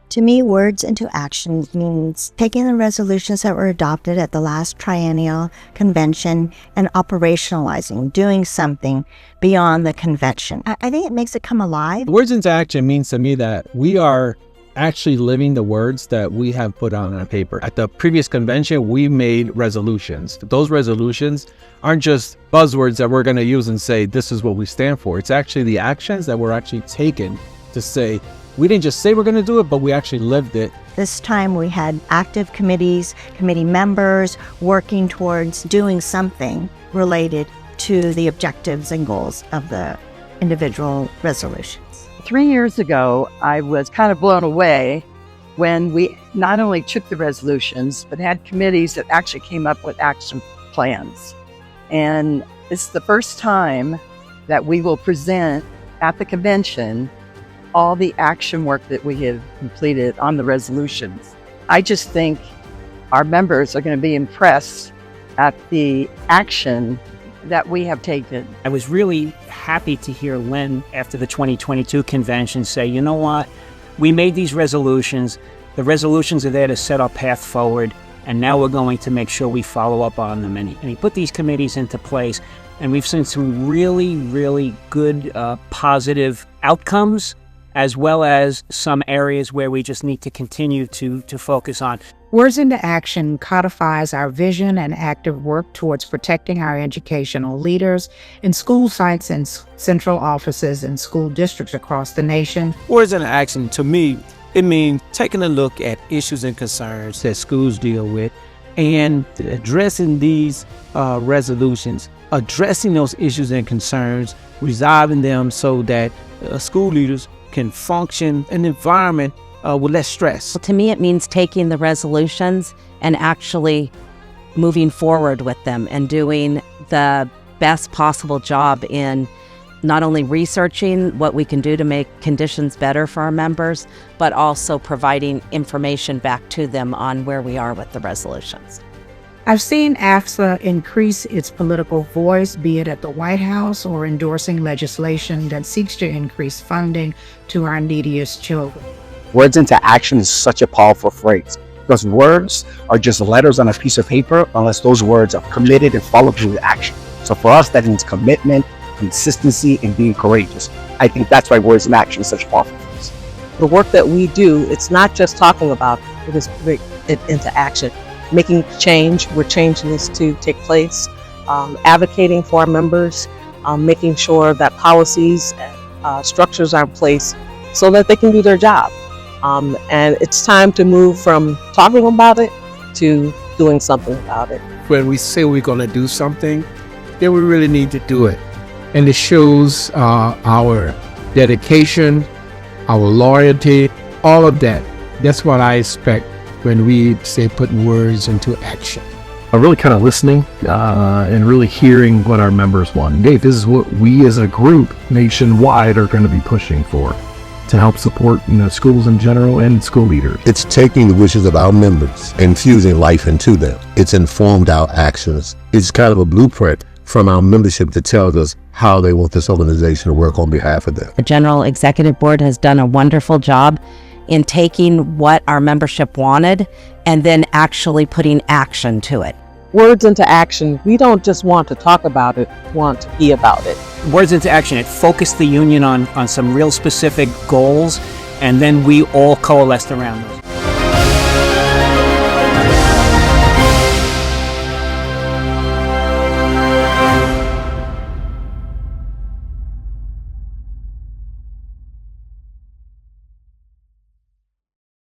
To me, words into action means taking the resolutions that were adopted at the last triennial convention and operationalizing, doing something beyond the convention. I think it makes it come alive. Words into action means to me that we are actually living the words that we have put on our paper. At the previous convention, we made resolutions. Those resolutions aren't just buzzwords that we're going to use and say, this is what we stand for. It's actually the actions that were actually taken to say, we didn't just say we're going to do it, but we actually lived it. This time we had active committees, committee members working towards doing something related to the objectives and goals of the individual resolutions. 3 years ago, I was kind of blown away when we not only took the resolutions, but had committees that actually came up with action plans. And it's the first time that we will present at the convention all the action work that we have completed on the resolutions. I just think our members are going to be impressed at the action that we have taken. I was really happy to hear Lynn, after the 2022 convention, say, you know what, we made these resolutions. The resolutions are there to set our path forward, and now we're going to make sure we follow up on them. And he put these committees into place, and we've seen some really, really good, positive outcomes, as well as some areas where we just need to continue to focus on. Words into Action codifies our vision and active work towards protecting our educational leaders in school sites and central offices and school districts across the nation. Words into Action, to me, it means taking a look at issues and concerns that schools deal with and addressing these resolutions, addressing those issues and concerns, resolving them so that school leaders can function in an environment with less stress. To me, it means taking the resolutions and actually moving forward with them and doing the best possible job in not only researching what we can do to make conditions better for our members, but also providing information back to them on where we are with the resolutions. I've seen AFSA increase its political voice, be it at the White House or endorsing legislation that seeks to increase funding to our neediest children. Words into action is such a powerful phrase because words are just letters on a piece of paper unless those words are committed and followed through with action. So for us, that means commitment, consistency, and being courageous. I think that's why words in action is such a powerful phrase. The work that we do, it's not just talking about it, is putting it into action. Making change where change needs to take place, advocating for our members, making sure that policies and structures are in place so that they can do their job. And it's time to move from talking about it to doing something about it. When we say we're going to do something, then we really need to do it. And it shows our dedication, our loyalty, all of that. That's what I expect when we say putting words into action. Really kind of listening and really hearing what our members want. Dave, this is what we as a group nationwide are going to be pushing for to help support schools in general and school leaders. It's taking the wishes of our members, infusing life into them. It's informed our actions. It's kind of a blueprint from our membership that tells us how they want this organization to work on behalf of them. The General Executive Board has done a wonderful job in taking what our membership wanted and then actually putting action to it. Words into action, we don't just want to talk about it, we want to be about it. Words into Action, it focused the union on some real specific goals, and then we all coalesced around those.